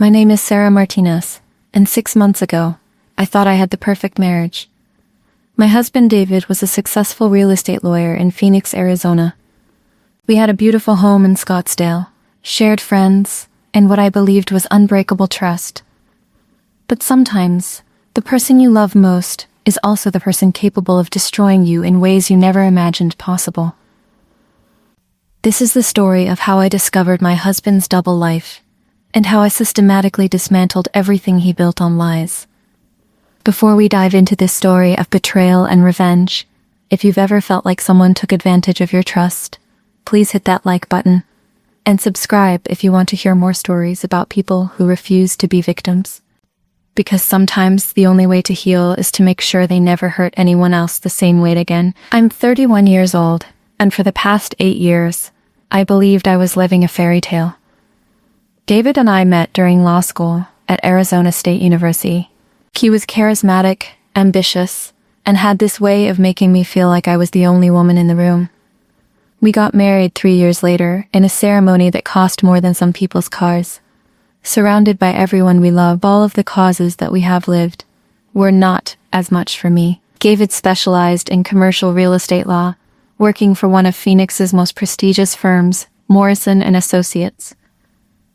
My name is Sarah Martinez, and 6 months ago, I thought I had the perfect marriage. My husband David was a successful real estate lawyer in Phoenix, Arizona. We had a beautiful home in Scottsdale, shared friends, and what I believed was unbreakable trust. But sometimes, the person you love most is also the person capable of destroying you in ways you never imagined possible. This is the story of how I discovered my husband's double life, and how I systematically dismantled everything he built on lies. Before we dive into this story of betrayal and revenge, if you've ever felt like someone took advantage of your trust, please hit that like button, and subscribe if you want to hear more stories about people who refuse to be victims. Because sometimes the only way to heal is to make sure they never hurt anyone else the same way again. I'm 31 years old, and for the past 8 years, I believed I was living a fairy tale. David and I met during law school at Arizona State University. He was charismatic, ambitious, and had this way of making me feel like I was the only woman in the room. We got married 3 years later in a ceremony that cost more than some people's cars. Surrounded by everyone we love, all of the causes that we have lived were not as much for me. David specialized in commercial real estate law, working for one of Phoenix's most prestigious firms, Morrison and Associates.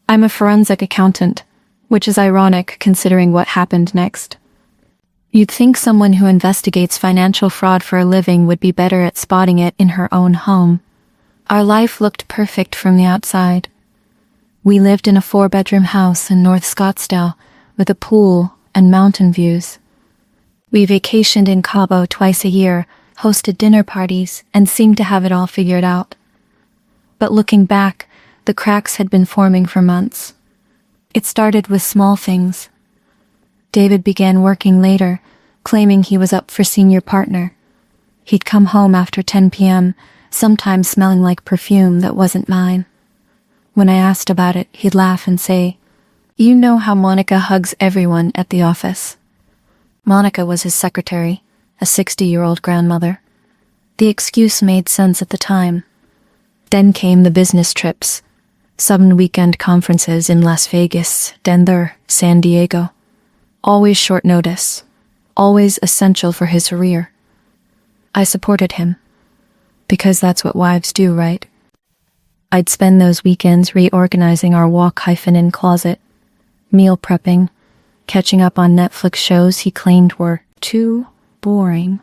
I'm a forensic accountant, which is ironic considering what happened next. You'd think someone who investigates financial fraud for a living would be better at spotting it in her own home. Our life looked perfect from the outside. We lived in a 4-bedroom house in North Scottsdale with a pool and mountain views. We vacationed in Cabo twice a year, hosted dinner parties, and seemed to have it all figured out. But looking back, the cracks had been forming for months. It started with small things. David began working later, claiming he was up for senior partner. He'd come home after 10 p.m., sometimes smelling like perfume that wasn't mine. When I asked about it, he'd laugh and say, "You know how Monica hugs everyone at the office." Monica was his secretary, a 60-year-old grandmother. The excuse made sense at the time. Then came the business trips. 7 weekend conferences in Las Vegas, Denver, San Diego. Always short notice. Always essential for his career. I supported him. Because that's what wives do, right? I'd spend those weekends reorganizing our walk-in closet, meal prepping, catching up on Netflix shows he claimed were too boring.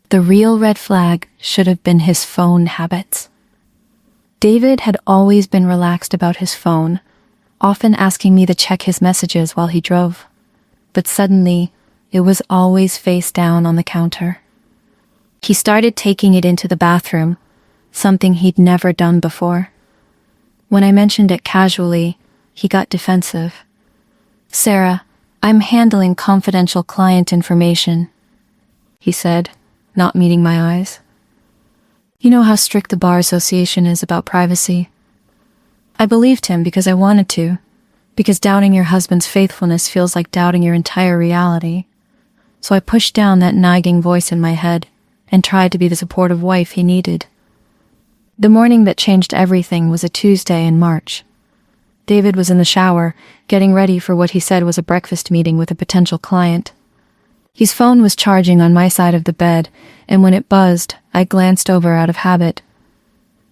The real red flag should have been his phone habits. David had always been relaxed about his phone, often asking me to check his messages while he drove. But suddenly, it was always face down on the counter. He started taking it into the bathroom, something he'd never done before. When I mentioned it casually, he got defensive. "Sarah, I'm handling confidential client information," he said, not meeting my eyes. "You know how strict the Bar Association is about privacy." I believed him because I wanted to, because doubting your husband's faithfulness feels like doubting your entire reality. So I pushed down that nagging voice in my head and tried to be the supportive wife he needed. The morning that changed everything was a Tuesday in March. David was in the shower, getting ready for what he said was a breakfast meeting with a potential client. His phone was charging on my side of the bed, and when it buzzed, I glanced over out of habit.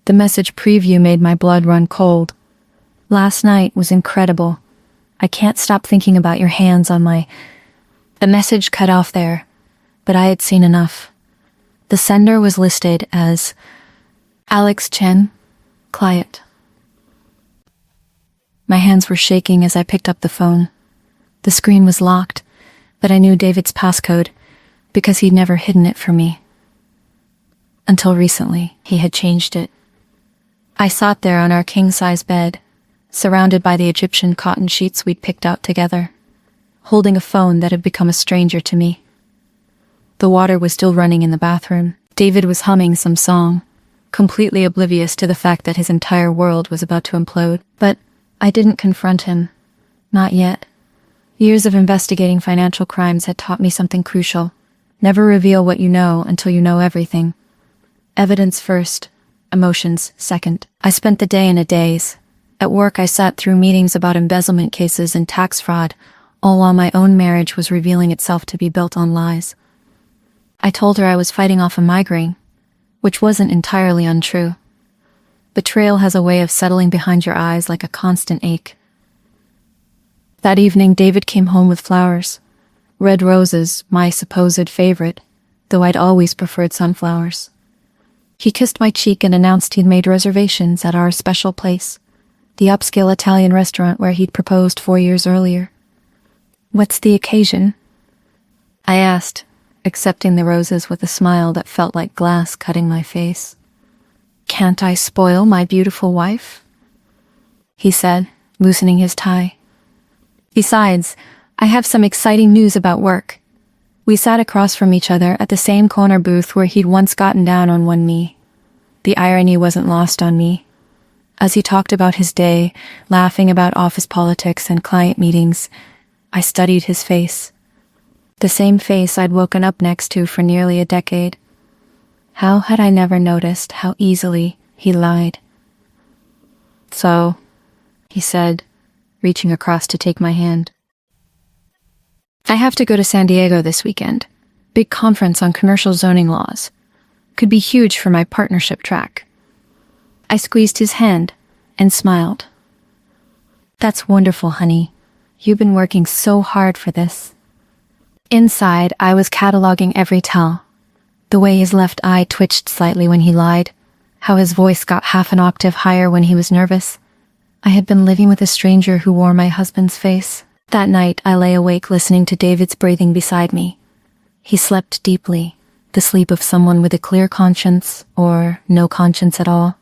The message preview made my blood run cold. "Last night was incredible. I can't stop thinking about your hands on my..." The message cut off there, but I had seen enough. The sender was listed as Alex Chen, client. My hands were shaking as I picked up the phone. The screen was locked, but I knew David's passcode because he'd never hidden it from me. Until recently, he had changed it. I sat there on our king-size bed, surrounded by the Egyptian cotton sheets we'd picked out together, holding a phone that had become a stranger to me. The water was still running in the bathroom. David was humming some song, completely oblivious to the fact that his entire world was about to implode. But I didn't confront him. Not yet. Years of investigating financial crimes had taught me something crucial. Never reveal what you know until you know everything. Evidence first, emotions second. I spent the day in a daze, At work, I sat through meetings about embezzlement cases and tax fraud, all while my own marriage was revealing itself to be built on lies. I told her I was fighting off a migraine, which wasn't entirely untrue. Betrayal has a way of settling behind your eyes like a constant ache. That evening, David came home with flowers. Red roses, my supposed favorite, though I'd always preferred sunflowers. He kissed my cheek and announced he'd made reservations at our special place, the upscale Italian restaurant where he'd proposed 4 years earlier. "What's the occasion?" I asked, accepting the roses with a smile that felt like glass cutting my face. "Can't I spoil my beautiful wife?" he said, loosening his tie. "Besides, I have some exciting news about work." We sat across from each other at the same corner booth where he'd once gotten down on one knee. The irony wasn't lost on me. As he talked about his day, laughing about office politics and client meetings, I studied his face. The same face I'd woken up next to for nearly a decade. How had I never noticed how easily he lied? "So," he said, reaching across to take my hand. "I have to go to San Diego this weekend. Big conference on commercial zoning laws. Could be huge for my partnership track." I squeezed his hand and smiled. "That's wonderful, honey. You've been working so hard for this." Inside, I was cataloging every tell. The way his left eye twitched slightly when he lied, how his voice got half an octave higher when he was nervous. I had been living with a stranger who wore my husband's face. That night, I lay awake listening to David's breathing beside me. He slept deeply, the sleep of someone with a clear conscience, or no conscience at all.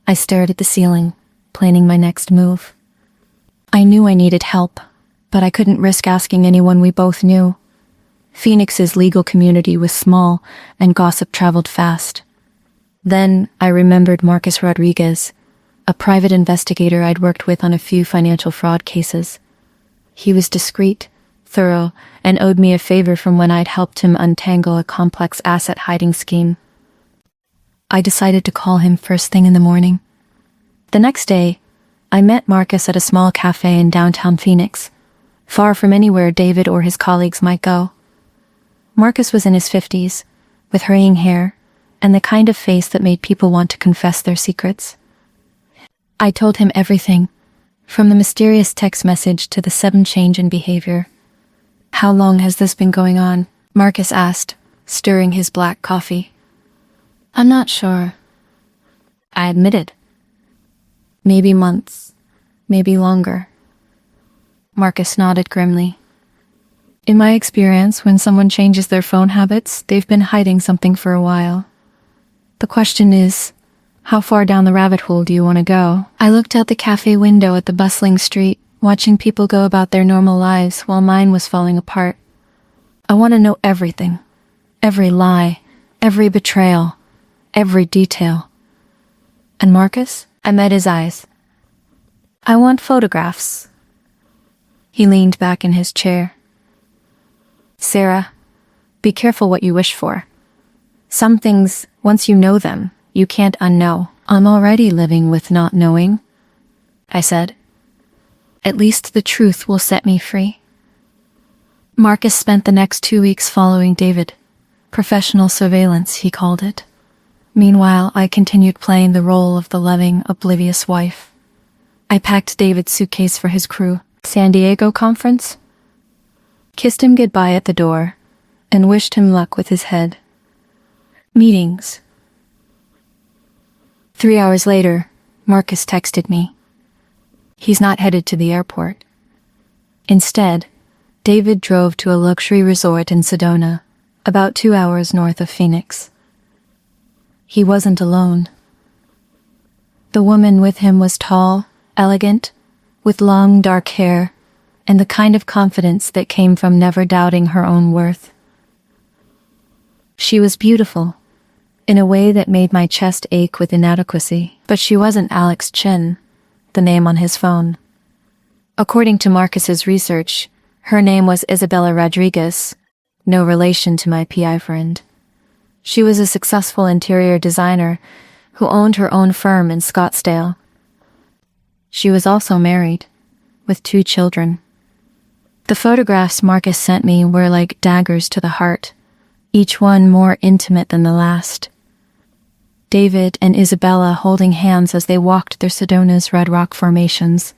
I stared at the ceiling, planning my next move. I knew I needed help, but I couldn't risk asking anyone we both knew. Phoenix's legal community was small, and gossip traveled fast. Then I remembered Marcus Rodriguez, a private investigator I'd worked with on a few financial fraud cases. He was discreet, thorough, and owed me a favor from when I'd helped him untangle a complex asset hiding scheme. I decided to call him first thing in the morning. The next day, I met Marcus at a small cafe in downtown Phoenix, far from anywhere David or his colleagues might go. Marcus was in his 50s, with hurrying hair, and the kind of face that made people want to confess their secrets. I told him everything, from the mysterious text message to the sudden change in behavior. "How long has this been going on?" Marcus asked, stirring his black coffee. "I'm not sure," I admitted. "Maybe months, maybe longer." Marcus nodded grimly. "In my experience, when someone changes their phone habits, they've been hiding something for a while. The question is, how far down the rabbit hole do you want to go?" I looked out the cafe window at the bustling street, watching people go about their normal lives while mine was falling apart. I want to know everything. Every lie, every betrayal, every detail. "And Marcus?" I met his eyes. "I want photographs." He leaned back in his chair. "Sarah, be careful what you wish for. Some things, once you know them, you can't unknow." "I'm already living with not knowing," I said. "At least the truth will set me free." Marcus spent the next 2 weeks following David. Professional surveillance, he called it. Meanwhile, I continued playing the role of the loving, oblivious wife. I packed David's suitcase for his crew. San Diego conference? Kissed him goodbye at the door, and wished him luck with his head. Meetings. 3 hours later, Marcus texted me. He's not headed to the airport. Instead, David drove to a luxury resort in Sedona, about 2 hours north of Phoenix. He wasn't alone. The woman with him was tall, elegant, with long dark hair, and the kind of confidence that came from never doubting her own worth. She was beautiful, in a way that made my chest ache with inadequacy, but she wasn't Alex Chen, the name on his phone. According to Marcus's research, her name was Isabella Rodriguez, no relation to my PI friend. She was a successful interior designer who owned her own firm in Scottsdale. She was also married, with 2 children. The photographs Marcus sent me were like daggers to the heart, each one more intimate than the last. David and Isabella holding hands as they walked their Sedona's red rock formations.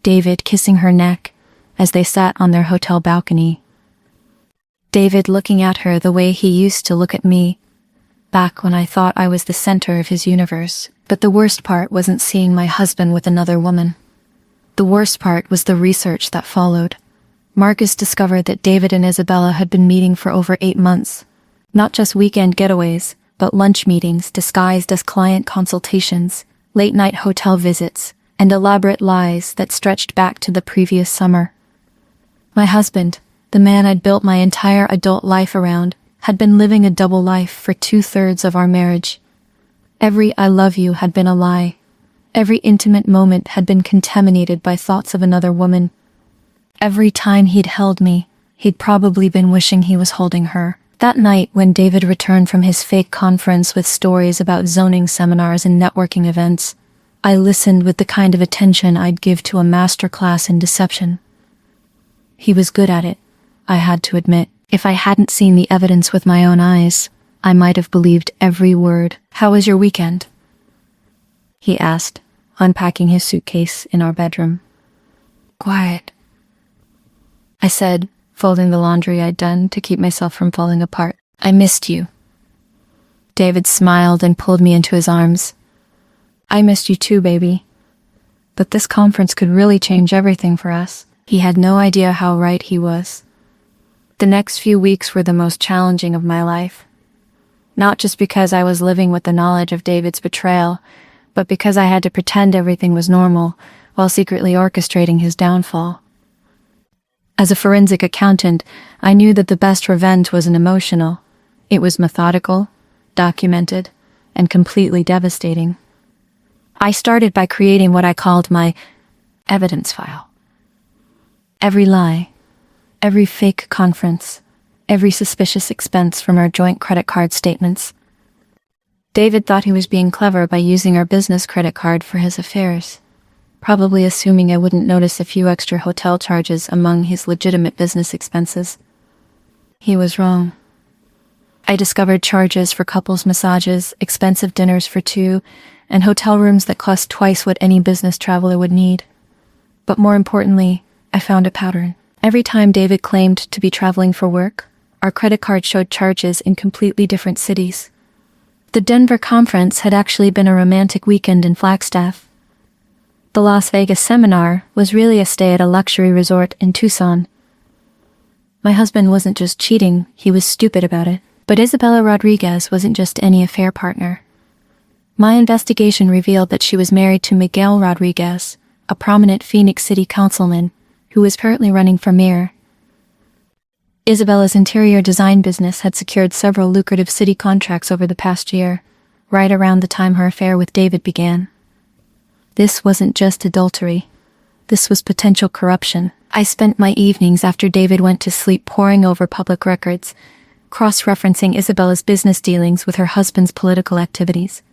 David kissing her neck as they sat on their hotel balcony. David looking at her the way he used to look at me, back when I thought I was the center of his universe. But the worst part wasn't seeing my husband with another woman. The worst part was the research that followed. Marcus discovered that David and Isabella had been meeting for over 8 months. Not just weekend getaways, but lunch meetings disguised as client consultations, late-night hotel visits, and elaborate lies that stretched back to the previous summer. My husband, the man I'd built my entire adult life around, had been living a double life for 2/3 of our marriage. Every "I love you" had been a lie. Every intimate moment had been contaminated by thoughts of another woman. Every time he'd held me, he'd probably been wishing he was holding her. That night, when David returned from his fake conference with stories about zoning seminars and networking events, I listened with the kind of attention I'd give to a master class in deception. He was good at it, I had to admit. If I hadn't seen the evidence with my own eyes, I might have believed every word. "How was your weekend?" he asked, unpacking his suitcase in our bedroom. "Quiet," I said, folding the laundry I'd done to keep myself from falling apart. "I missed you." David smiled and pulled me into his arms. "I missed you too, baby. But this conference could really change everything for us." He had no idea how right he was. The next few weeks were the most challenging of my life. Not just because I was living with the knowledge of David's betrayal, but because I had to pretend everything was normal while secretly orchestrating his downfall. As a forensic accountant, I knew that the best revenge wasn't emotional. It was methodical, documented, and completely devastating. I started by creating what I called my evidence file. Every lie, every fake conference, every suspicious expense from our joint credit card statements. David thought he was being clever by using our business credit card for his affairs, probably assuming I wouldn't notice a few extra hotel charges among his legitimate business expenses. He was wrong. I discovered charges for couples massages, expensive dinners for 2, and hotel rooms that cost twice what any business traveler would need. But more importantly, I found a pattern. Every time David claimed to be traveling for work, our credit card showed charges in completely different cities. The Denver conference had actually been a romantic weekend in Flagstaff. The Las Vegas seminar was really a stay at a luxury resort in Tucson. My husband wasn't just cheating, he was stupid about it. But Isabella Rodriguez wasn't just any affair partner. My investigation revealed that she was married to Miguel Rodriguez, a prominent Phoenix City councilman who was currently running for mayor. Isabella's interior design business had secured several lucrative city contracts over the past year, right around the time her affair with David began. This wasn't just adultery. This was potential corruption. I spent my evenings after David went to sleep poring over public records, cross-referencing Isabella's business dealings with her husband's political activities.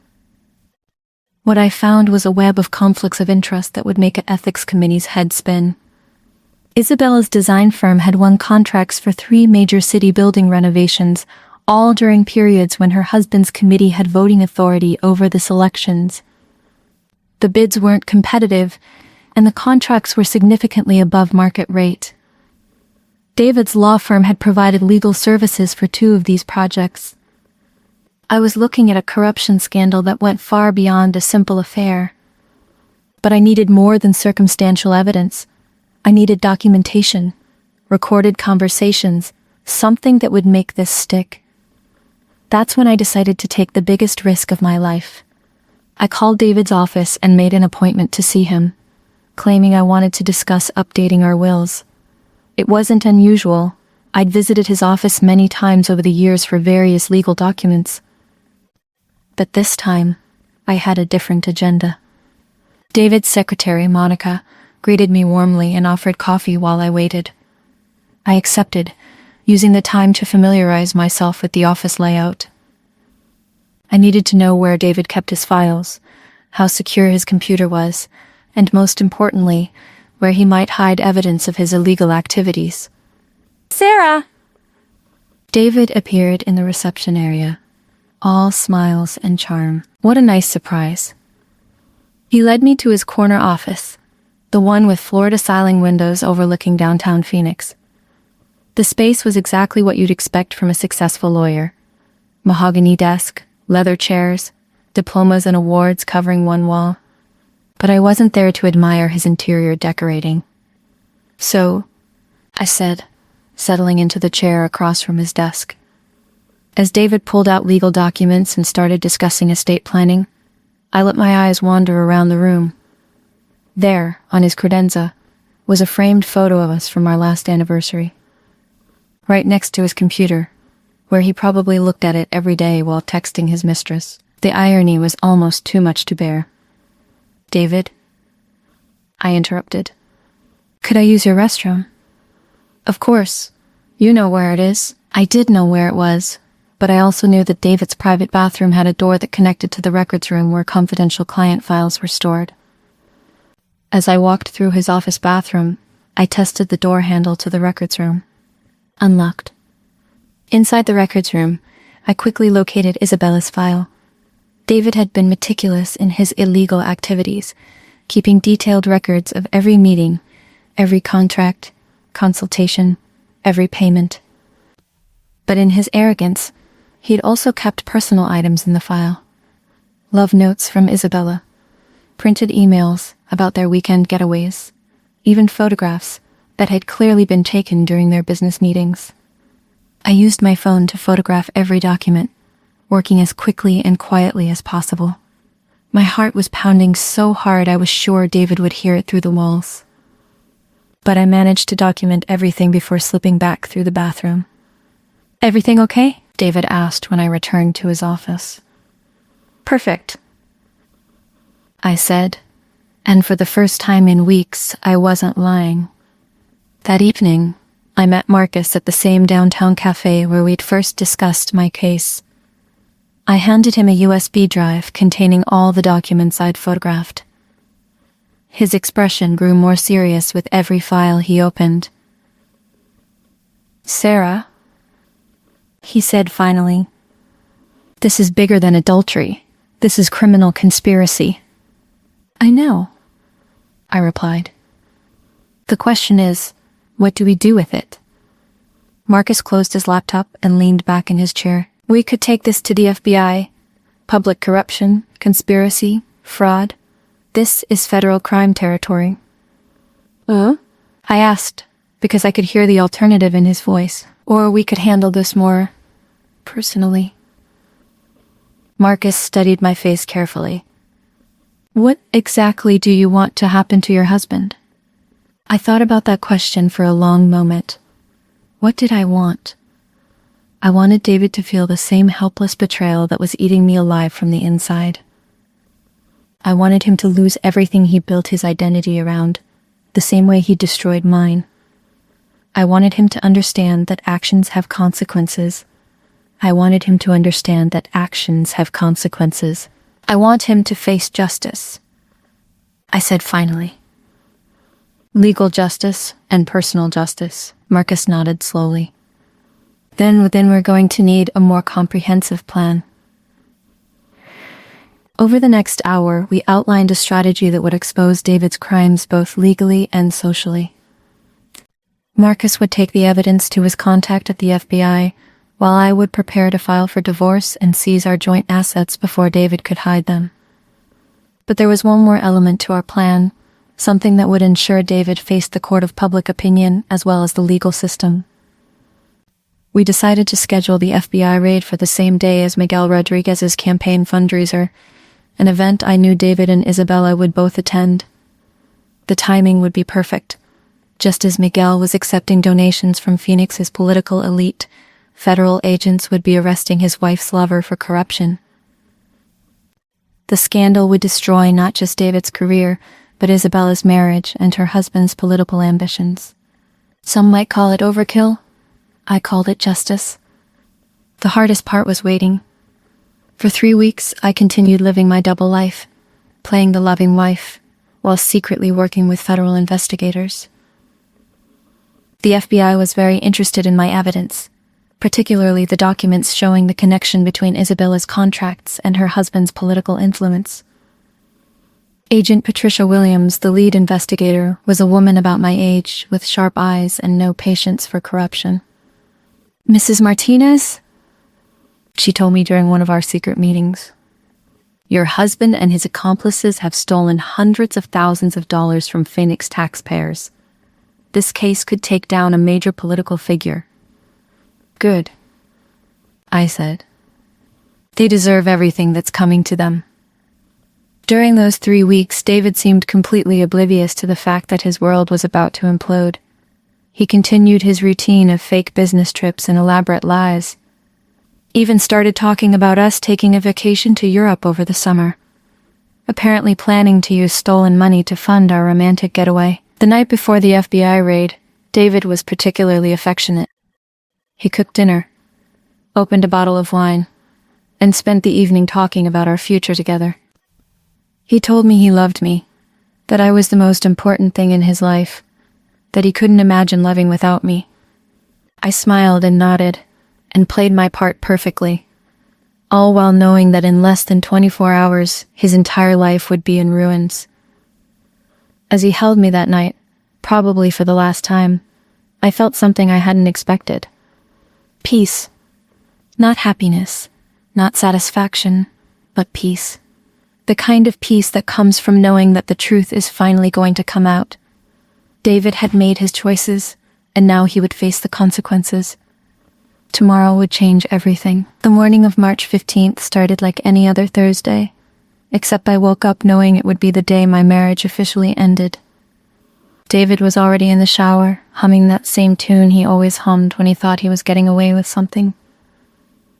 What I found was a web of conflicts of interest that would make an ethics committee's head spin. Isabella's design firm had won contracts for 3 major city building renovations, all during periods when her husband's committee had voting authority over the selections. The bids weren't competitive, and the contracts were significantly above market rate. David's law firm had provided legal services for 2 of these projects. I was looking at a corruption scandal that went far beyond a simple affair. But I needed more than circumstantial evidence. I needed documentation, recorded conversations, something that would make this stick. That's when I decided to take the biggest risk of my life. I called David's office and made an appointment to see him, claiming I wanted to discuss updating our wills. It wasn't unusual. I'd visited his office many times over the years for various legal documents. But this time, I had a different agenda. David's secretary, Monica, greeted me warmly and offered coffee while I waited. I accepted, using the time to familiarize myself with the office layout. I needed to know where David kept his files, how secure his computer was, and most importantly, where he might hide evidence of his illegal activities. Sarah! David appeared in the reception area, all smiles and charm. What a nice surprise. He led me to his corner office, the one with floor-to-ceiling windows overlooking downtown Phoenix. The space was exactly what you'd expect from a successful lawyer. Mahogany desk, leather chairs, diplomas and awards covering one wall. But I wasn't there to admire his interior decorating. "So," I said, settling into the chair across from his desk. As David pulled out legal documents and started discussing estate planning, I let my eyes wander around the room. There, on his credenza, was a framed photo of us from our last anniversary. Right next to his computer, where he probably looked at it every day while texting his mistress. The irony was almost too much to bear. "David?" I interrupted. "Could I use your restroom?" "Of course. You know where it is." I did know where it was, but I also knew that David's private bathroom had a door that connected to the records room where confidential client files were stored. As I walked through his office bathroom, I tested the door handle to the records room. Unlocked. Inside the records room, I quickly located Isabella's file. David had been meticulous in his illegal activities, keeping detailed records of every meeting, every contract, consultation, every payment. But in his arrogance, he'd also kept personal items in the file. Love notes from Isabella, printed emails about their weekend getaways, even photographs that had clearly been taken during their business meetings. I used my phone to photograph every document, working as quickly and quietly as possible. My heart was pounding so hard I was sure David would hear it through the walls. But I managed to document everything before slipping back through the bathroom. "Everything okay?" David asked when I returned to his office. "Perfect," I said, and for the first time in weeks, I wasn't lying. That evening, I met Marcus at the same downtown cafe where we'd first discussed my case. I handed him a USB drive containing all the documents I'd photographed. His expression grew more serious with every file he opened. "Sarah," he said finally, "this is bigger than adultery. This is criminal conspiracy." "I know," I replied. "The question is, what do we do with it?" Marcus closed his laptop and leaned back in his chair. "We could take this to the FBI. Public corruption, conspiracy, fraud. This is federal crime territory." I asked, because I could hear the alternative in his voice. "Or we could handle this more personally." Marcus studied my face carefully. "What exactly do you want to happen to your husband?" I thought about that question for a long moment. What did I want? I wanted David to feel the same helpless betrayal that was eating me alive from the inside. I wanted him to lose everything he built his identity around, the same way he destroyed mine. I wanted him to understand that actions have consequences. I wanted him to understand that actions have consequences. I want him to face justice, I said finally. "Legal justice and personal justice," Marcus nodded slowly. Then we're going to need a more comprehensive plan. Over the next hour, we outlined a strategy that would expose David's crimes both legally and socially. Marcus would take the evidence to his contact at the FBI, while I would prepare to file for divorce and seize our joint assets before David could hide them. But there was one more element to our plan, something that would ensure David faced the court of public opinion as well as the legal system. We decided to schedule the FBI raid for the same day as Miguel Rodriguez's campaign fundraiser, an event I knew David and Isabella would both attend. The timing would be perfect. Just as Miguel was accepting donations from Phoenix's political elite, federal agents would be arresting his wife's lover for corruption. The scandal would destroy not just David's career, but Isabella's marriage and her husband's political ambitions. Some might call it overkill. I called it justice. The hardest part was waiting. For 3 weeks, I continued living my double life, playing the loving wife, while secretly working with federal investigators. The FBI was very interested in my evidence, particularly the documents showing the connection between Isabella's contracts and her husband's political influence. Agent Patricia Williams, the lead investigator, was a woman about my age with sharp eyes and no patience for corruption. "Mrs. Martinez," she told me during one of our secret meetings, "your husband and his accomplices have stolen hundreds of thousands of dollars from Phoenix taxpayers. This case could take down a major political figure." "Good," I said. "They deserve everything that's coming to them." During those 3 weeks, David seemed completely oblivious to the fact that his world was about to implode. He continued his routine of fake business trips and elaborate lies. Even started talking about us taking a vacation to Europe over the summer, apparently planning to use stolen money to fund our romantic getaway. The night before the FBI raid, David was particularly affectionate. He cooked dinner, opened a bottle of wine, and spent the evening talking about our future together. He told me he loved me, that I was the most important thing in his life, that he couldn't imagine living without me. I smiled and nodded, and played my part perfectly, all while knowing that in less than 24 hours, his entire life would be in ruins. As he held me that night, probably for the last time, I felt something I hadn't expected. Peace. Not happiness, not satisfaction, but peace. The kind of peace that comes from knowing that the truth is finally going to come out. David had made his choices, and now he would face the consequences. Tomorrow would change everything. The morning of March 15th started like any other Thursday, except I woke up knowing it would be the day my marriage officially ended. David was already in the shower, humming that same tune he always hummed when he thought he was getting away with something.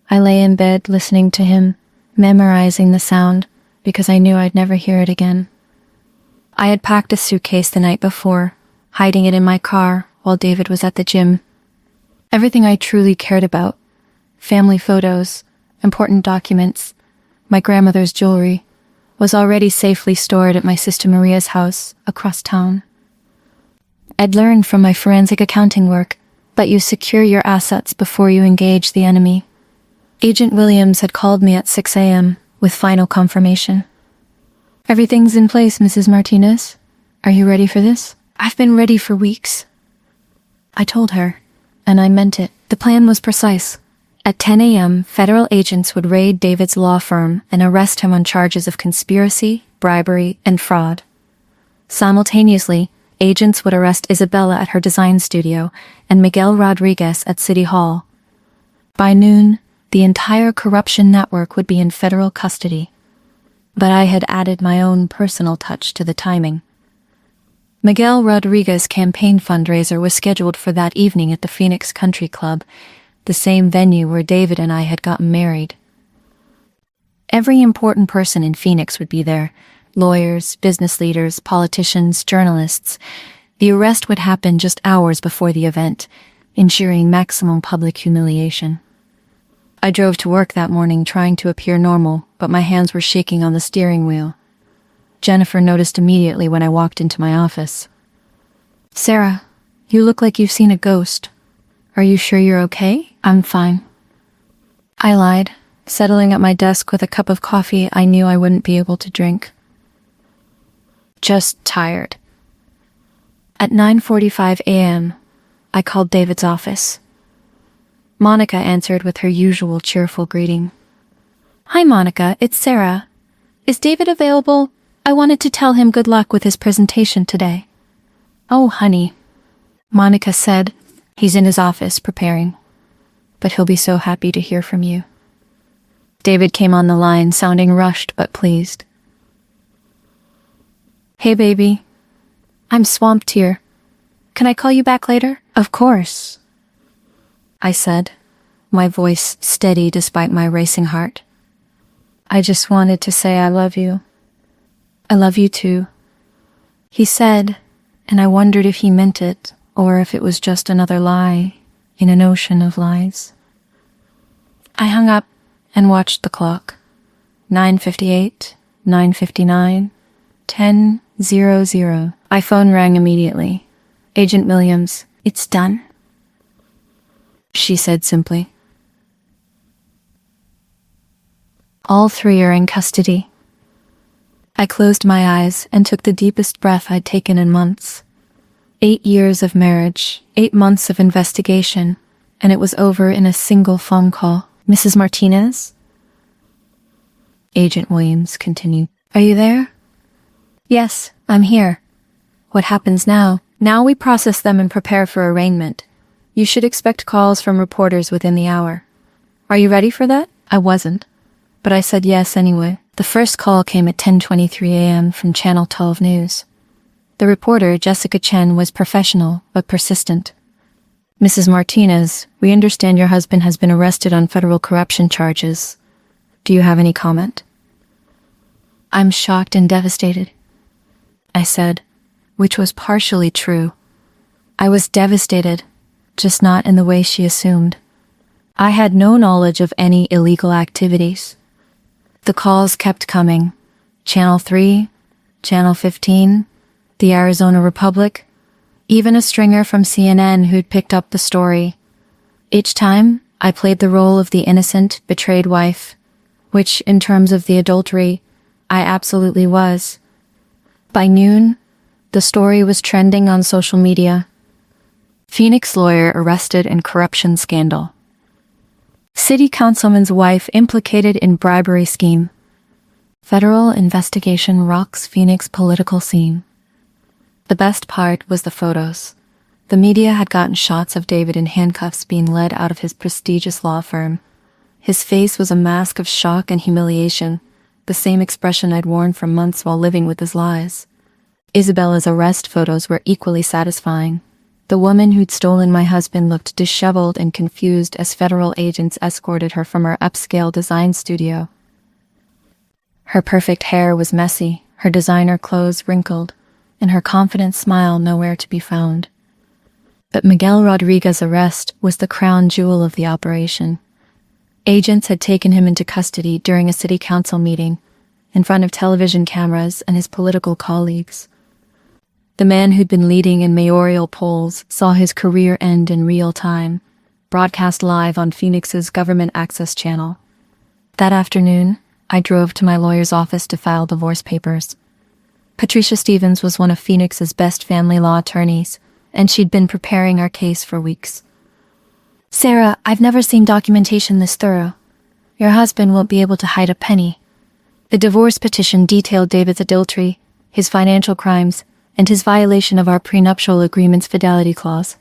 I lay in bed listening to him, memorizing the sound, because I knew I'd never hear it again. I had packed a suitcase the night before, hiding it in my car while David was at the gym. Everything I truly cared about, family photos, important documents, my grandmother's jewelry, was already safely stored at my sister Maria's house across town. I'd learned from my forensic accounting work that you secure your assets before you engage the enemy. Agent Williams had called me at 6 a.m. with final confirmation. "Everything's in place, Mrs. Martinez. Are you ready for this?" "I've been ready for weeks," I told her, and I meant it. The plan was precise. At 10 a.m., federal agents would raid David's law firm and arrest him on charges of conspiracy, bribery, and fraud. Simultaneously, agents would arrest Isabella at her design studio and Miguel Rodriguez at City Hall. By noon, the entire corruption network would be in federal custody. But I had added my own personal touch to the timing. Miguel Rodriguez's campaign fundraiser was scheduled for that evening at the Phoenix Country Club, the same venue where David and I had gotten married. Every important person in Phoenix would be there: lawyers, business leaders, politicians, journalists. The arrest would happen just hours before the event, ensuring maximum public humiliation. I drove to work that morning trying to appear normal, but my hands were shaking on the steering wheel. Jennifer noticed immediately when I walked into my office. "Sarah, you look like you've seen a ghost. Are you sure you're okay?" "I'm fine," I lied, settling at my desk with a cup of coffee I knew I wouldn't be able to drink. "Just tired." At 9:45 a.m., I called David's office. Monica answered with her usual cheerful greeting. "Hi, Monica, it's Sarah. Is David available? I wanted to tell him good luck with his presentation today." "Oh, honey," Monica said. "He's in his office preparing. But he'll be so happy to hear from you." David came on the line, sounding rushed but pleased. "Hey, baby. I'm swamped here. Can I call you back later?" "Of course," I said, my voice steady despite my racing heart. "I just wanted to say I love you." "I love you too," he said, and I wondered if he meant it or if it was just another lie in an ocean of lies. I hung up and watched the clock. 9:58, 9:59, 10:00. My phone rang immediately. Agent Williams, it's done, she said simply. All three are in custody. I closed my eyes and took the deepest breath I'd taken in months. 8 years of marriage, 8 months of investigation, and it was over in a single phone call. Mrs. Martinez? Agent Williams continued. Are you there? Yes, I'm here. What happens now? Now we process them and prepare for arraignment. You should expect calls from reporters within the hour. Are you ready for that? I wasn't, but I said yes anyway. The first call came at 10:23 a.m. from Channel 12 News. The reporter, Jessica Chen, was professional but persistent. Mrs. Martinez, we understand your husband has been arrested on federal corruption charges. Do you have any comment? I'm shocked and devastated, I said, which was partially true. I was devastated, just not in the way she assumed. I had no knowledge of any illegal activities. The calls kept coming. Channel 3, Channel 15, the Arizona Republic, even a stringer from CNN who'd picked up the story. Each time, I played the role of the innocent, betrayed wife, which, in terms of the adultery, I absolutely was. By noon, the story was trending on social media. Phoenix lawyer arrested in corruption scandal. City councilman's wife implicated in bribery scheme. Federal investigation rocks Phoenix political scene. The best part was the photos. The media had gotten shots of David in handcuffs being led out of his prestigious law firm. His face was a mask of shock and humiliation, the same expression I'd worn for months while living with his lies. Isabella's arrest photos were equally satisfying. The woman who'd stolen my husband looked disheveled and confused as federal agents escorted her from her upscale design studio. Her perfect hair was messy, her designer clothes wrinkled, and her confident smile nowhere to be found. But Miguel Rodriguez's arrest was the crown jewel of the operation. Agents had taken him into custody during a city council meeting, in front of television cameras and his political colleagues. The man who'd been leading in mayoral polls saw his career end in real time, broadcast live on Phoenix's government access channel. That afternoon, I drove to my lawyer's office to file divorce papers. Patricia Stevens was one of Phoenix's best family law attorneys, and she'd been preparing our case for weeks. Sarah, I've never seen documentation this thorough. Your husband won't be able to hide a penny. The divorce petition detailed David's adultery, his financial crimes, and his violation of our prenuptial agreement's fidelity clause.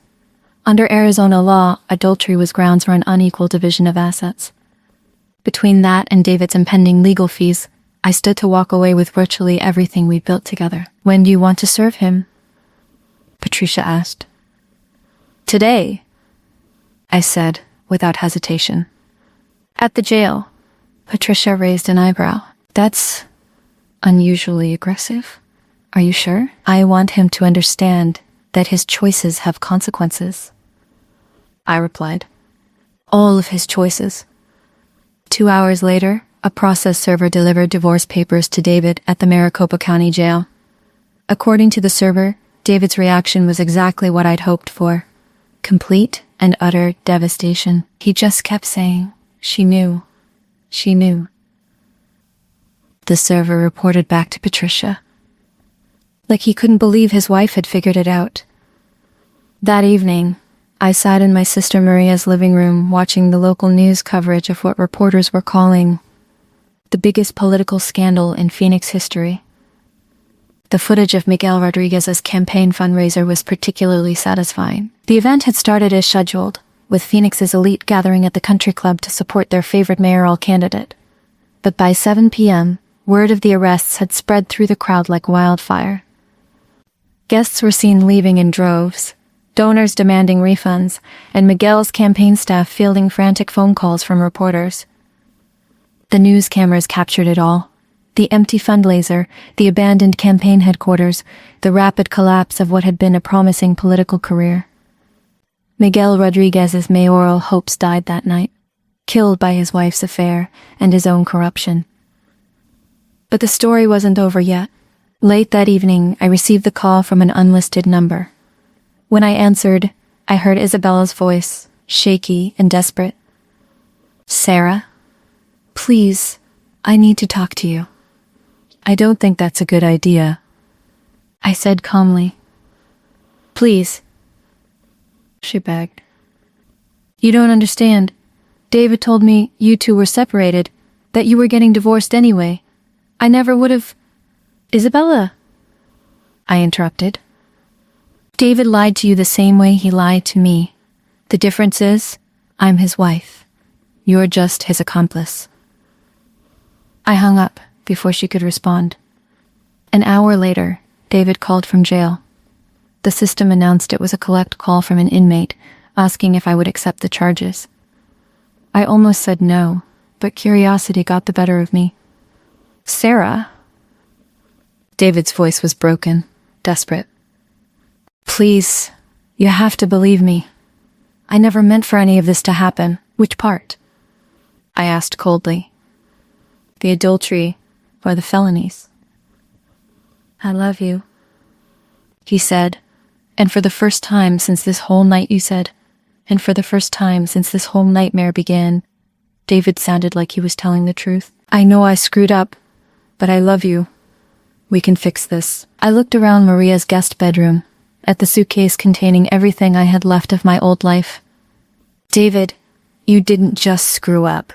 Under Arizona law, adultery was grounds for an unequal division of assets. Between that and David's impending legal fees, I stood to walk away with virtually everything we built together. When do you want to serve him? Patricia asked. Today, I said, without hesitation. At the jail. Patricia raised an eyebrow. That's unusually aggressive. Are you sure? I want him to understand that his choices have consequences. I replied. All of his choices. 2 hours later, a process server delivered divorce papers to David at the Maricopa County Jail. According to the server, David's reaction was exactly what I'd hoped for. Complete and utter devastation. He just kept saying, she knew. She knew. The server reported back to Patricia. Like he couldn't believe his wife had figured it out. That evening, I sat in my sister Maria's living room watching the local news coverage of what reporters were calling the biggest political scandal in Phoenix history. The footage of Miguel Rodriguez's campaign fundraiser was particularly satisfying. The event had started as scheduled, with Phoenix's elite gathering at the country club to support their favorite mayoral candidate. But by 7 p.m., word of the arrests had spread through the crowd like wildfire. Guests were seen leaving in droves, donors demanding refunds, and Miguel's campaign staff fielding frantic phone calls from reporters. The news cameras captured it all. The empty fundraiser, the abandoned campaign headquarters, the rapid collapse of what had been a promising political career. Miguel Rodriguez's mayoral hopes died that night, killed by his wife's affair and his own corruption. But the story wasn't over yet. Late that evening, I received the call from an unlisted number. When I answered, I heard Isabella's voice, shaky and desperate. "Sarah, please, I need to talk to you." "I don't think that's a good idea," I said calmly. "Please," she begged. "You don't understand. David told me you two were separated, that you were getting divorced anyway. I never would have—" "Isabella," I interrupted. "David lied to you the same way he lied to me. The difference is, I'm his wife. You're just his accomplice." I hung up before she could respond. An hour later, David called from jail. The system announced it was a collect call from an inmate, asking if I would accept the charges. I almost said no, but curiosity got the better of me. "Sarah?" David's voice was broken, desperate. "Please, you have to believe me. I never meant for any of this to happen." "Which part?" I asked coldly. "The adultery or the felonies?" "I love you," he said, "and for the first time since this whole night," you said, "and for the first time since this whole nightmare began." David sounded like he was telling the truth. "I know I screwed up, but I love you. We can fix this." I looked around Maria's guest bedroom, at the suitcase containing everything I had left of my old life. "David, you didn't just screw up.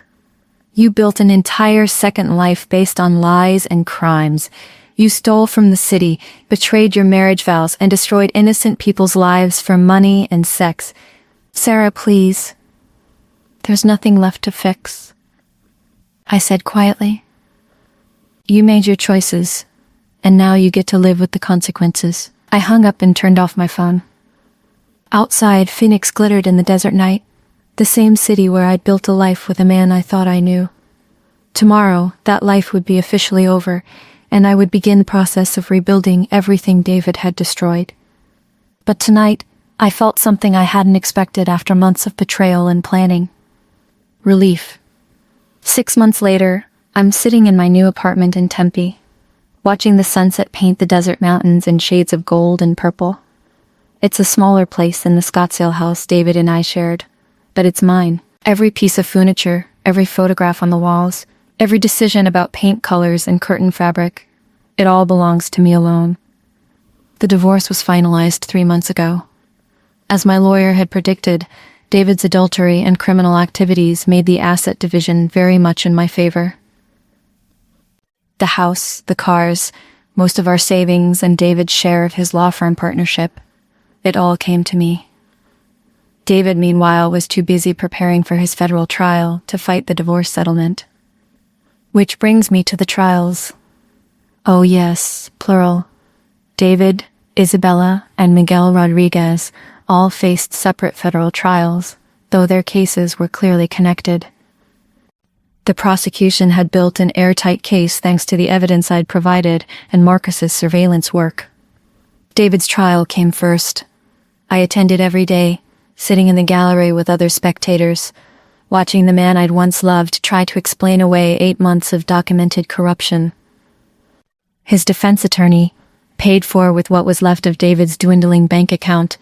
You built an entire second life based on lies and crimes. You stole from the city, betrayed your marriage vows, and destroyed innocent people's lives for money and sex. Sarah, please. There's nothing left to fix," I said quietly. "You made your choices, and now you get to live with the consequences." I hung up and turned off my phone. Outside, Phoenix glittered in the desert night, the same city where I'd built a life with a man I thought I knew. Tomorrow, that life would be officially over, and I would begin the process of rebuilding everything David had destroyed. But tonight, I felt something I hadn't expected after months of betrayal and planning. Relief. 6 months later, I'm sitting in my new apartment in Tempe, watching the sunset paint the desert mountains in shades of gold and purple. It's a smaller place than the Scottsdale house David and I shared, but it's mine. Every piece of furniture, every photograph on the walls, every decision about paint colors and curtain fabric, it all belongs to me alone. The divorce was finalized 3 months ago. As my lawyer had predicted, David's adultery and criminal activities made the asset division very much in my favor. The house, the cars, most of our savings, and David's share of his law firm partnership, it all came to me. David, meanwhile, was too busy preparing for his federal trial to fight the divorce settlement. Which brings me to the trials. Oh yes, plural. David, Isabella, and Miguel Rodriguez all faced separate federal trials, though their cases were clearly connected. The prosecution had built an airtight case thanks to the evidence I'd provided and Marcus's surveillance work. David's trial came first. I attended every day, sitting in the gallery with other spectators, watching the man I'd once loved try to explain away 8 months of documented corruption. His defense attorney, paid for with what was left of David's dwindling bank account,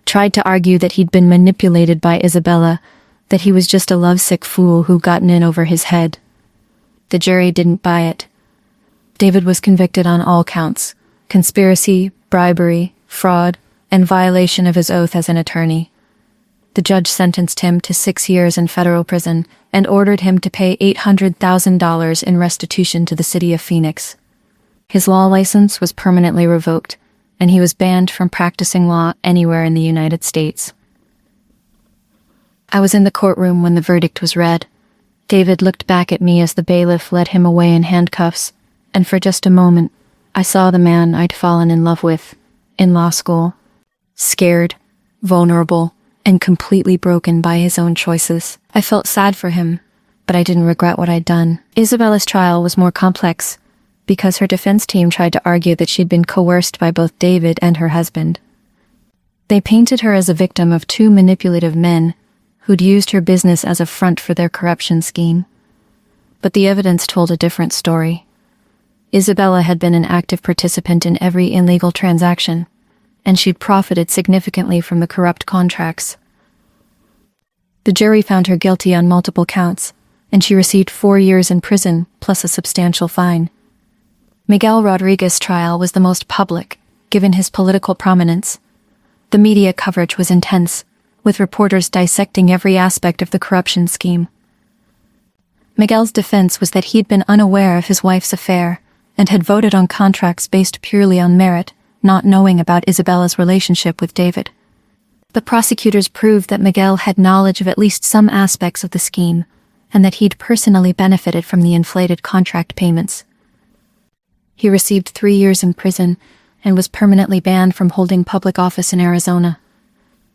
tried to argue that he'd been manipulated by Isabella, that he was just a lovesick fool who'd gotten in over his head. The jury didn't buy it. David was convicted on all counts: conspiracy, bribery, fraud, and violation of his oath as an attorney. The judge sentenced him to 6 years in federal prison and ordered him to pay $800,000 in restitution to the city of Phoenix. His law license was permanently revoked, and he was banned from practicing law anywhere in the United States. I was in the courtroom when the verdict was read. David looked back at me as the bailiff led him away in handcuffs, and for just a moment, I saw the man I'd fallen in love with in law school. Scared, vulnerable, and completely broken by his own choices. I felt sad for him, but I didn't regret what I'd done. Isabella's trial was more complex, because her defense team tried to argue that she'd been coerced by both David and her husband. They painted her as a victim of 2 manipulative men who'd used her business as a front for their corruption scheme. But the evidence told a different story. Isabella had been an active participant in every illegal transaction, and she'd profited significantly from the corrupt contracts. The jury found her guilty on multiple counts, and she received 4 years in prison plus a substantial fine. Miguel Rodriguez's trial was the most public, given his political prominence. The media coverage was intense, with reporters dissecting every aspect of the corruption scheme. Miguel's defense was that he'd been unaware of his wife's affair and had voted on contracts based purely on merit, not knowing about Isabella's relationship with David. The prosecutors proved that Miguel had knowledge of at least some aspects of the scheme, and that he'd personally benefited from the inflated contract payments. He received 3 years in prison and was permanently banned from holding public office in Arizona.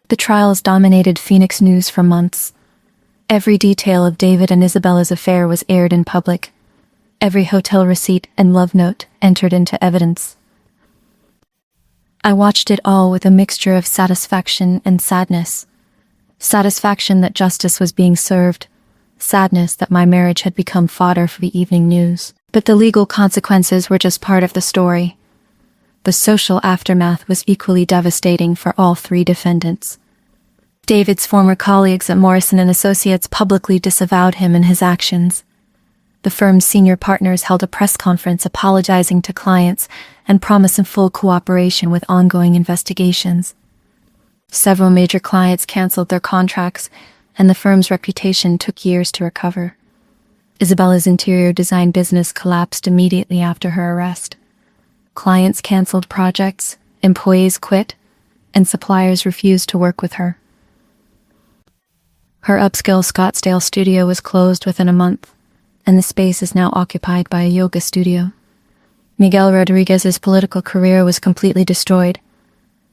The trials dominated Phoenix news for months. Every detail of David and Isabella's affair was aired in public. Every hotel receipt and love note entered into evidence. I watched it all with a mixture of satisfaction and sadness. Satisfaction that justice was being served. Sadness that my marriage had become fodder for the evening news. But the legal consequences were just part of the story. The social aftermath was equally devastating for all 3 defendants. David's former colleagues at Morrison & Associates publicly disavowed him and his actions. The firm's senior partners held a press conference apologizing to clients and promising full cooperation with ongoing investigations. Several major clients canceled their contracts, and the firm's reputation took years to recover. Isabella's interior design business collapsed immediately after her arrest. Clients canceled projects, employees quit, and suppliers refused to work with her. Her upscale Scottsdale studio was closed within a month, and the space is now occupied by a yoga studio. Miguel Rodriguez's political career was completely destroyed.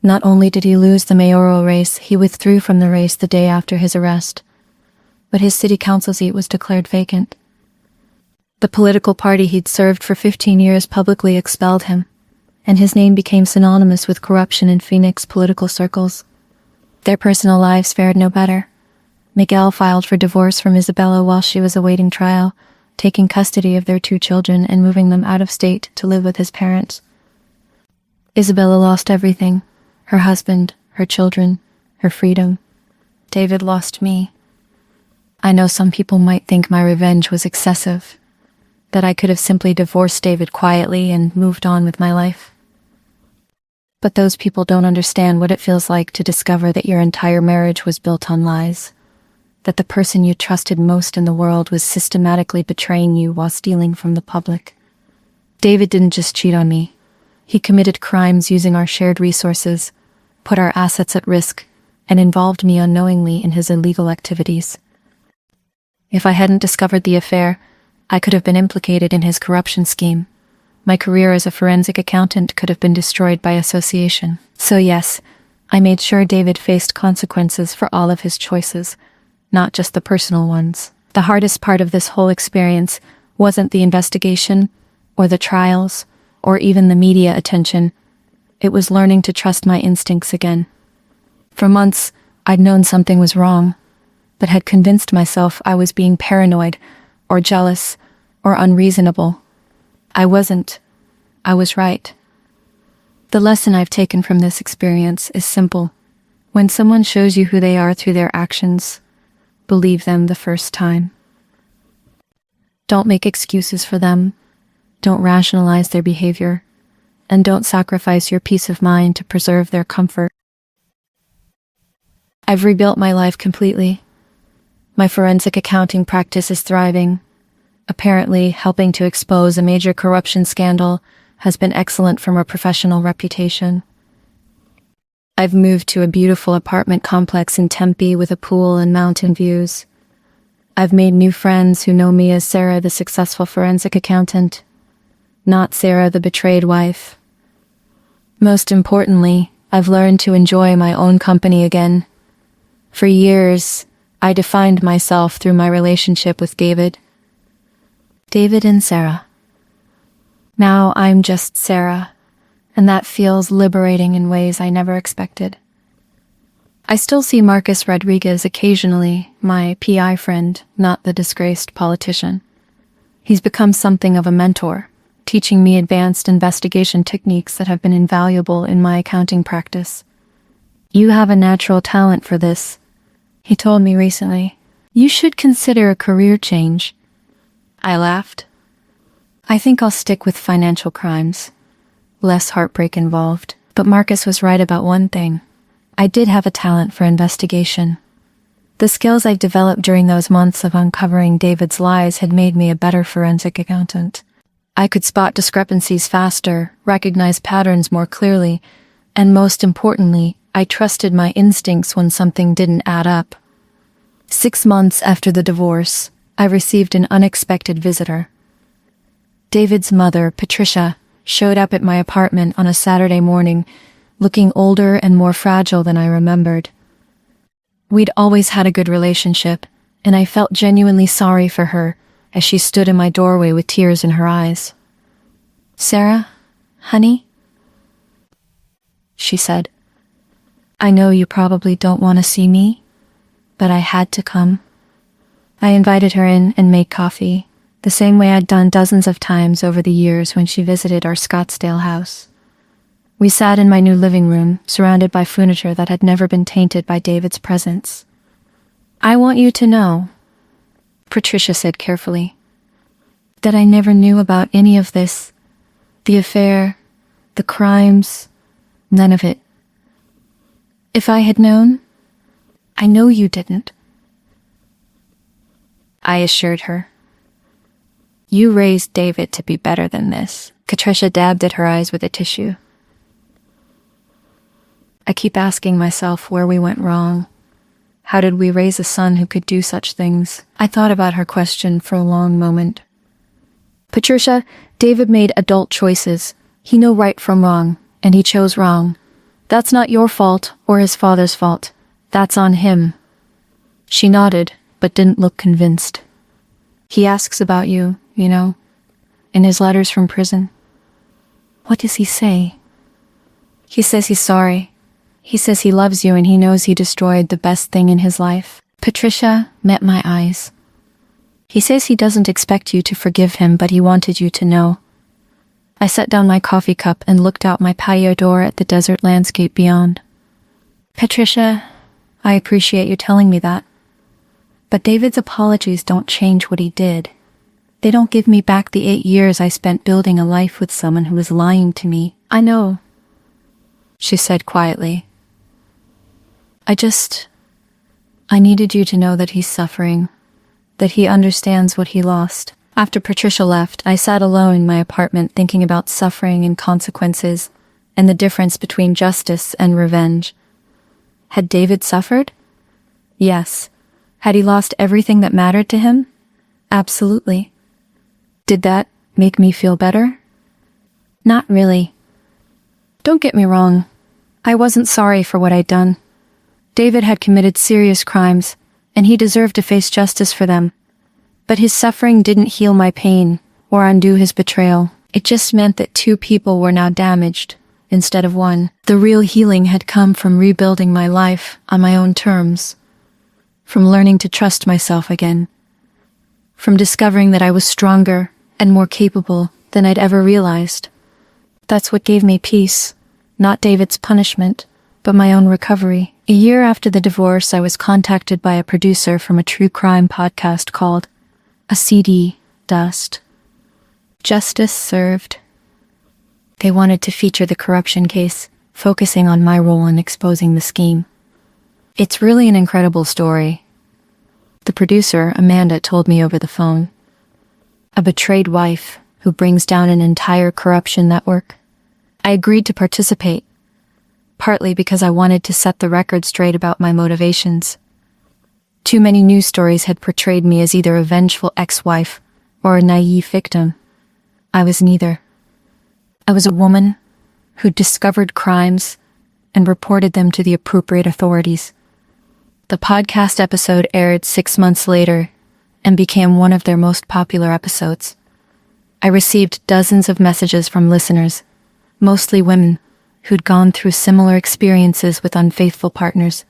Not only did he lose the mayoral race, he withdrew from the race the day after his arrest. But his city council seat was declared vacant. The political party he'd served for 15 years publicly expelled him, and his name became synonymous with corruption in Phoenix political circles. Their personal lives fared no better. Miguel filed for divorce from Isabella while she was awaiting trial, taking custody of their 2 children and moving them out of state to live with his parents. Isabella lost everything: her husband, her children, her freedom. David lost me. I know some people might think my revenge was excessive, that I could have simply divorced David quietly and moved on with my life. But those people don't understand what it feels like to discover that your entire marriage was built on lies, that the person you trusted most in the world was systematically betraying you while stealing from the public. David didn't just cheat on me. He committed crimes using our shared resources, put our assets at risk, and involved me unknowingly in his illegal activities. If I hadn't discovered the affair, I could have been implicated in his corruption scheme. My career as a forensic accountant could have been destroyed by association. So yes, I made sure David faced consequences for all of his choices, not just the personal ones. The hardest part of this whole experience wasn't the investigation, or the trials, or even the media attention. It was learning to trust my instincts again. For months, I'd known something was wrong, but had convinced myself I was being paranoid, or jealous, or unreasonable. I wasn't. I was right. The lesson I've taken from this experience is simple. When someone shows you who they are through their actions, believe them the first time. Don't make excuses for them. Don't rationalize their behavior. And don't sacrifice your peace of mind to preserve their comfort. I've rebuilt my life completely. My forensic accounting practice is thriving. Apparently, helping to expose a major corruption scandal has been excellent from a professional reputation. I've moved to a beautiful apartment complex in Tempe with a pool and mountain views. I've made new friends who know me as Sarah, the successful forensic accountant, not Sarah, the betrayed wife. Most importantly, I've learned to enjoy my own company again. For years, I defined myself through my relationship with David. David and Sarah. Now I'm just Sarah, and that feels liberating in ways I never expected. I still see Marcus Rodriguez occasionally, my PI friend, not the disgraced politician. He's become something of a mentor, teaching me advanced investigation techniques that have been invaluable in my accounting practice. "You have a natural talent for this," he told me recently. "You should consider a career change." I laughed. "I think I'll stick with financial crimes. Less heartbreak involved." But Marcus was right about one thing. I did have a talent for investigation. The skills I developed during those months of uncovering David's lies had made me a better forensic accountant. I could spot discrepancies faster, recognize patterns more clearly, and most importantly, I trusted my instincts when something didn't add up. 6 months after the divorce, I received an unexpected visitor. David's mother, Patricia, showed up at my apartment on a Saturday morning, looking older and more fragile than I remembered. We'd always had a good relationship, and I felt genuinely sorry for her as she stood in my doorway with tears in her eyes. "Sarah, honey," she said, "I know you probably don't want to see me, but I had to come." I invited her in and made coffee, the same way I'd done dozens of times over the years when she visited our Scottsdale house. We sat in my new living room, surrounded by furniture that had never been tainted by David's presence. "I want you to know," Patricia said carefully, "that I never knew about any of this. The affair, the crimes, none of it. If I had known, I know you didn't." I assured her. "You raised David to be better than this." Patricia dabbed at her eyes with a tissue. I keep asking myself where we went wrong. How did we raise a son who could do such things? I thought about her question for a long moment. "Patricia, David made adult choices. He knew right from wrong, and he chose wrong. That's not your fault or his father's fault. That's on him." She nodded, but didn't look convinced. "He asks about you, in his letters from prison." "What does he say?" "He says he's sorry. He says he loves you and he knows he destroyed the best thing in his life." Patricia met my eyes. "He says he doesn't expect you to forgive him, but he wanted you to know." I set down my coffee cup and looked out my patio door at the desert landscape beyond. "Patricia, I appreciate you telling me that. But David's apologies don't change what he did. They don't give me back the 8 years I spent building a life with someone who was lying to me." "I know," she said quietly. I needed you to know that he's suffering, that he understands what he lost." After Patricia left, I sat alone in my apartment thinking about suffering and consequences and the difference between justice and revenge. Had David suffered? Yes. Had he lost everything that mattered to him? Absolutely. Did that make me feel better? Not really. Don't get me wrong. I wasn't sorry for what I'd done. David had committed serious crimes, and he deserved to face justice for them. But his suffering didn't heal my pain or undo his betrayal. It just meant that 2 people were now damaged instead of 1. The real healing had come from rebuilding my life on my own terms, from learning to trust myself again, from discovering that I was stronger and more capable than I'd ever realized. That's what gave me peace, not David's punishment, but my own recovery. A year after the divorce, I was contacted by a producer from a true crime podcast called A CD Dust. Justice served. They wanted to feature the corruption case, focusing on my role in exposing the scheme. It's really an incredible story. The producer, Amanda, told me over the phone. A betrayed wife who brings down an entire corruption network. I agreed to participate, partly because I wanted to set the record straight about my motivations. Too many news stories had portrayed me as either a vengeful ex-wife or a naive victim. I was neither. I was a woman who discovered crimes and reported them to the appropriate authorities. The podcast episode aired 6 months later and became one of their most popular episodes. I received dozens of messages from listeners, mostly women, who'd gone through similar experiences with unfaithful partners.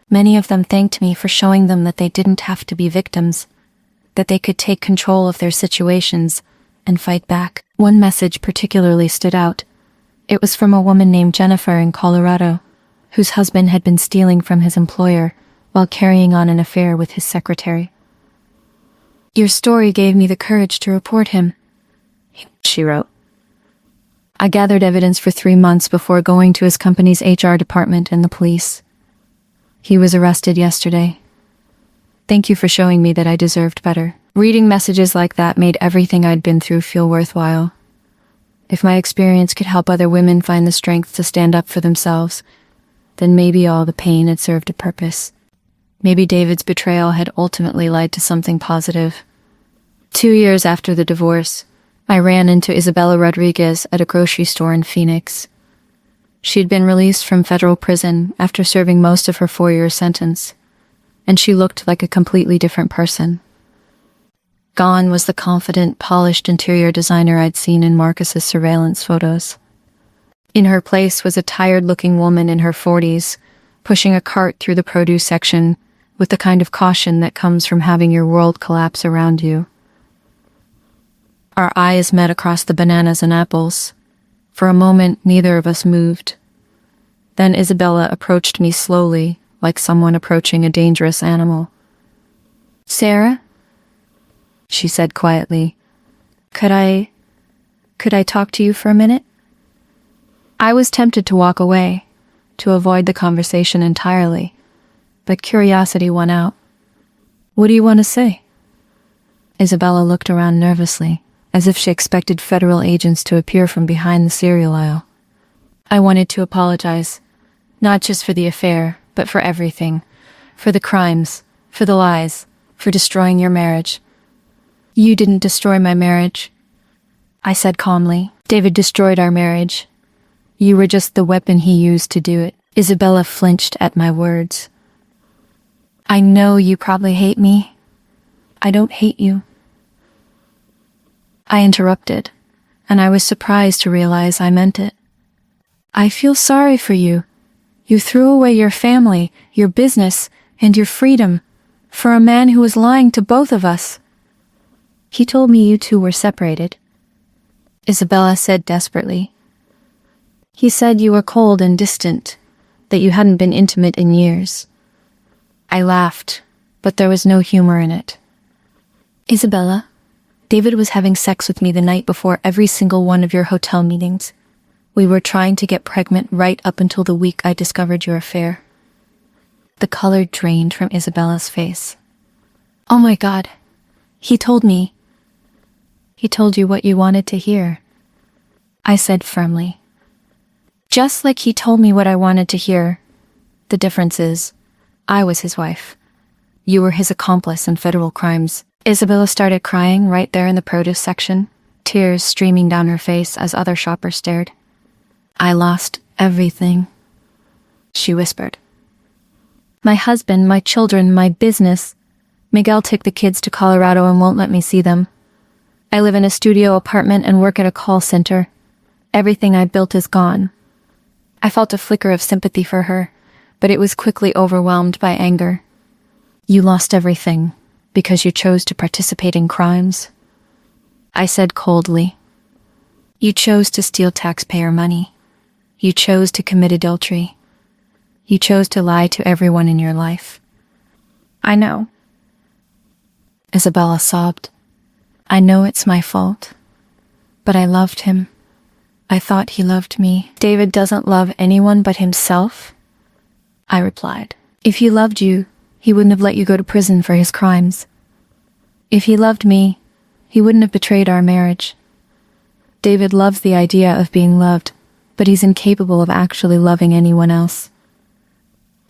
Many of them thanked me for showing them that they didn't have to be victims, that they could take control of their situations and fight back. One message particularly stood out. It was from a woman named Jennifer in Colorado, whose husband had been stealing from his employer while carrying on an affair with his secretary. "Your story gave me the courage to report him," she wrote. "I gathered evidence for 3 months before going to his company's HR department and the police. He was arrested yesterday. Thank you for showing me that I deserved better." Reading messages like that made everything I'd been through feel worthwhile. If my experience could help other women find the strength to stand up for themselves, then maybe all the pain had served a purpose. Maybe David's betrayal had ultimately led to something positive. 2 years after the divorce, I ran into Isabella Rodriguez at a grocery store in Phoenix. She'd been released from federal prison after serving most of her 4-year sentence, and she looked like a completely different person. Gone was the confident, polished interior designer I'd seen in Marcus's surveillance photos. In her place was a tired-looking woman in her 40s, pushing a cart through the produce section with the kind of caution that comes from having your world collapse around you. Our eyes met across the bananas and apples. For a moment, neither of us moved. Then Isabella approached me slowly, like someone approaching a dangerous animal. "Sarah?" she said quietly. Could I talk to you for a minute?" I was tempted to walk away, to avoid the conversation entirely, but curiosity won out. "What do you want to say?" Isabella looked around nervously, as if she expected federal agents to appear from behind the cereal aisle. "I wanted to apologize, not just for the affair, but for everything, for the crimes, for the lies, for destroying your marriage." "You didn't destroy my marriage," I said calmly. "David destroyed our marriage. You were just the weapon he used to do it." Isabella flinched at my words. "I know you probably hate me. I don't hate you." I interrupted, and I was surprised to realize I meant it. "I feel sorry for you. You threw away your family, your business, and your freedom for a man who was lying to both of us." "He told me you two were separated," Isabella said desperately. "He said you were cold and distant, that you hadn't been intimate in years." I laughed, but there was no humor in it. "Isabella, David was having sex with me the night before every single one of your hotel meetings. We were trying to get pregnant right up until the week I discovered your affair." The color drained from Isabella's face. "Oh my God, he told me." "He told you what you wanted to hear," I said firmly. "Just like he told me what I wanted to hear. The difference is, I was his wife. You were his accomplice in federal crimes." Isabella started crying right there in the produce section, tears streaming down her face as other shoppers stared. "I lost everything," she whispered. "My husband, my children, my business. Miguel took the kids to Colorado and won't let me see them. I live in a studio apartment and work at a call center. Everything I built is gone." I felt a flicker of sympathy for her, but it was quickly overwhelmed by anger. "You lost everything because you chose to participate in crimes," I said coldly. "You chose to steal taxpayer money. You chose to commit adultery. You chose to lie to everyone in your life." "I know," Isabella sobbed. "I know it's my fault, but I loved him. I thought he loved me." "David doesn't love anyone but himself," I replied. "If he loved you, he wouldn't have let you go to prison for his crimes. If he loved me, he wouldn't have betrayed our marriage. David loves the idea of being loved, but he's incapable of actually loving anyone else."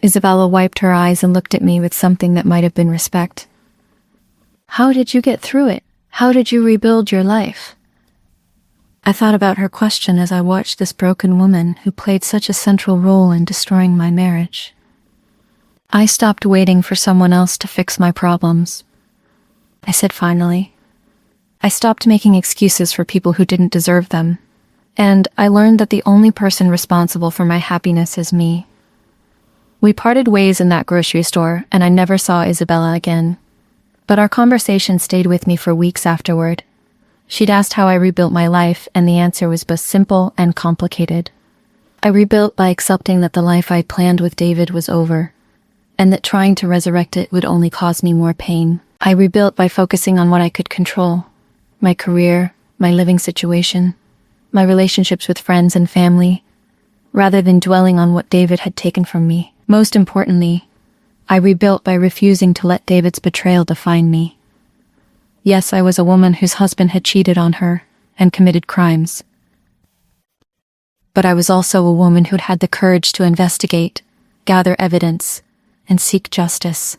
Isabella wiped her eyes and looked at me with something that might have been respect. "How did you get through it? How did you rebuild your life?" I thought about her question as I watched this broken woman who played such a central role in destroying my marriage. I stopped waiting for someone else to fix my problems. I said finally, I stopped making excuses for people who didn't deserve them, and I learned that the only person responsible for my happiness is me. We parted ways in that grocery store, and I never saw Isabella again. But our conversation stayed with me for weeks afterward. She'd asked how I rebuilt my life, and the answer was both simple and complicated. I rebuilt by accepting that the life I'd planned with David was over, and that trying to resurrect it would only cause me more pain. I rebuilt by focusing on what I could control: my career, my living situation, my relationships with friends and family, rather than dwelling on what David had taken from me. Most importantly, I rebuilt by refusing to let David's betrayal define me. Yes, I was a woman whose husband had cheated on her and committed crimes. But I was also a woman who'd had the courage to investigate, gather evidence, and seek justice.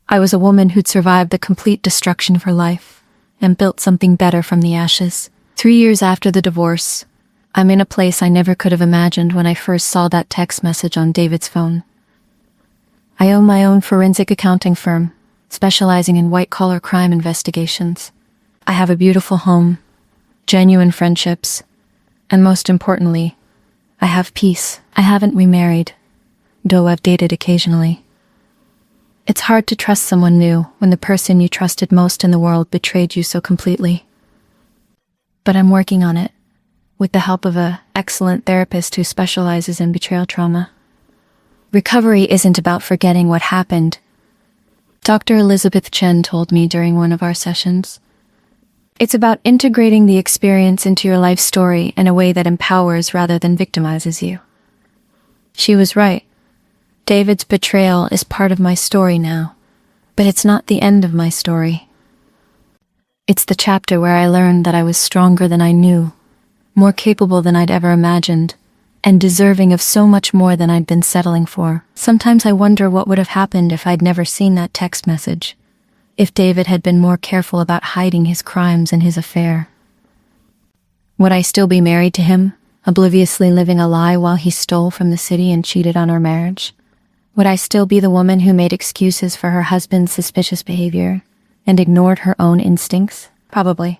I was a woman who'd survived the complete destruction of her life and built something better from the ashes. 3 years after the divorce, I'm in a place I never could have imagined when I first saw that text message on David's phone. I own my own forensic accounting firm, specializing in white-collar crime investigations. I have a beautiful home, genuine friendships, and most importantly, I have peace. I haven't remarried, though I've dated occasionally. It's hard to trust someone new when the person you trusted most in the world betrayed you so completely. But I'm working on it, with the help of an excellent therapist who specializes in betrayal trauma. Recovery isn't about forgetting what happened. Dr. Elizabeth Chen told me during one of our sessions. It's about integrating the experience into your life story in a way that empowers rather than victimizes you. She was right. David's betrayal is part of my story now, but it's not the end of my story. It's the chapter where I learned that I was stronger than I knew, more capable than I'd ever imagined, and deserving of so much more than I'd been settling for. Sometimes I wonder what would have happened if I'd never seen that text message, if David had been more careful about hiding his crimes and his affair. Would I still be married to him, obliviously living a lie while he stole from the city and cheated on our marriage? Would I still be the woman who made excuses for her husband's suspicious behavior and ignored her own instincts? Probably.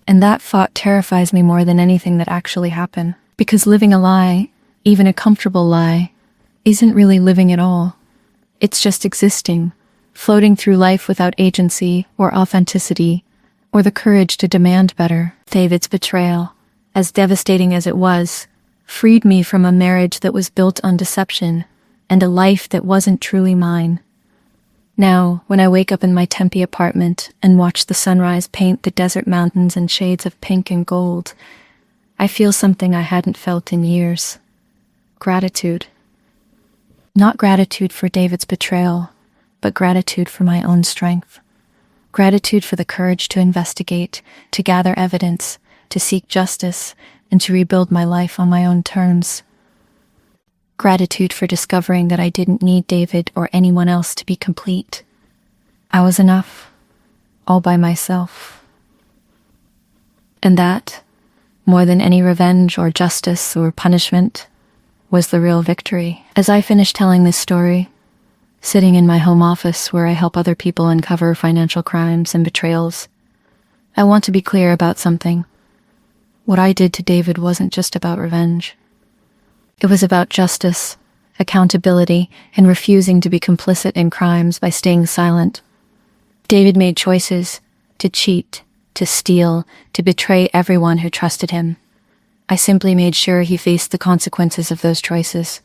And that thought terrifies me more than anything that actually happened. Because living a lie, even a comfortable lie, isn't really living at all. It's just existing, floating through life without agency or authenticity, or the courage to demand better. David's betrayal, as devastating as it was, freed me from a marriage that was built on deception and a life that wasn't truly mine. Now, when I wake up in my Tempe apartment and watch the sunrise paint the desert mountains in shades of pink and gold, I feel something I hadn't felt in years. Gratitude. Not gratitude for David's betrayal, but gratitude for my own strength. Gratitude for the courage to investigate, to gather evidence, to seek justice, and to rebuild my life on my own terms. Gratitude for discovering that I didn't need David or anyone else to be complete. I was enough, all by myself. And that, more than any revenge or justice or punishment, was the real victory. As I finish telling this story, sitting in my home office where I help other people uncover financial crimes and betrayals, I want to be clear about something. What I did to David wasn't just about revenge. It was about justice, accountability, and refusing to be complicit in crimes by staying silent. David made choices to cheat, to steal, to betray everyone who trusted him. I simply made sure he faced the consequences of those choices.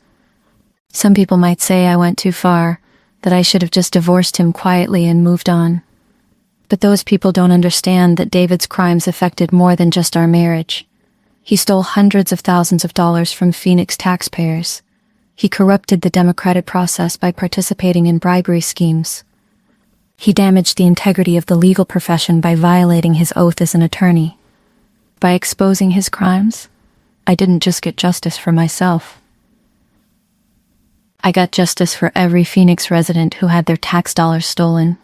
Some people might say I went too far, that I should have just divorced him quietly and moved on. But those people don't understand that David's crimes affected more than just our marriage. He stole hundreds of thousands of dollars from Phoenix taxpayers. He corrupted the democratic process by participating in bribery schemes. He damaged the integrity of the legal profession by violating his oath as an attorney. By exposing his crimes, I didn't just get justice for myself. I got justice for every Phoenix resident who had their tax dollars stolen,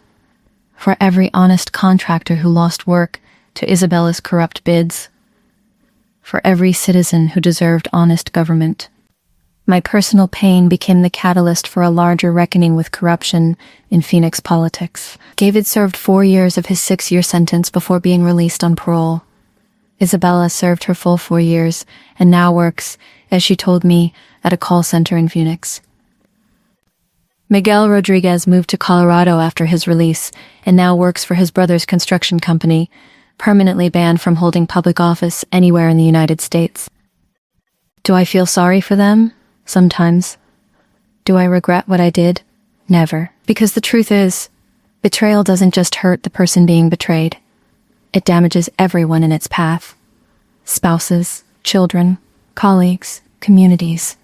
for every honest contractor who lost work to Isabella's corrupt bids, for every citizen who deserved honest government. My personal pain became the catalyst for a larger reckoning with corruption in Phoenix politics. David served 4 years of his 6-year sentence before being released on parole. Isabella served her full 4 years and now works, as she told me, at a call center in Phoenix. Miguel Rodriguez moved to Colorado after his release and now works for his brother's construction company, permanently banned from holding public office anywhere in the United States. Do I feel sorry for them? Sometimes. Do I regret what I did? Never. Because the truth is, betrayal doesn't just hurt the person being betrayed. It damages everyone in its path. Spouses, children, colleagues, communities.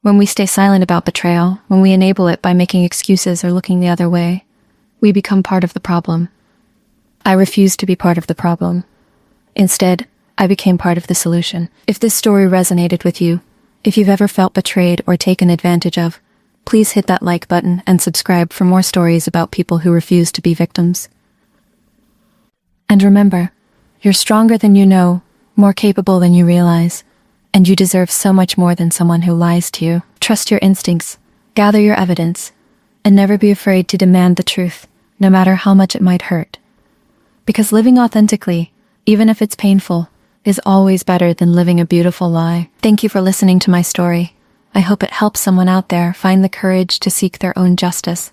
When we stay silent about betrayal, when we enable it by making excuses or looking the other way, we become part of the problem. I refuse to be part of the problem. Instead, I became part of the solution. If this story resonated with you, if you've ever felt betrayed or taken advantage of, please hit that like button and subscribe for more stories about people who refuse to be victims. And remember, you're stronger than you know, more capable than you realize, and you deserve so much more than someone who lies to you. Trust your instincts, gather your evidence, and never be afraid to demand the truth, no matter how much it might hurt. Because living authentically, even if it's painful, is always better than living a beautiful lie. Thank you for listening to my story. I hope it helps someone out there find the courage to seek their own justice.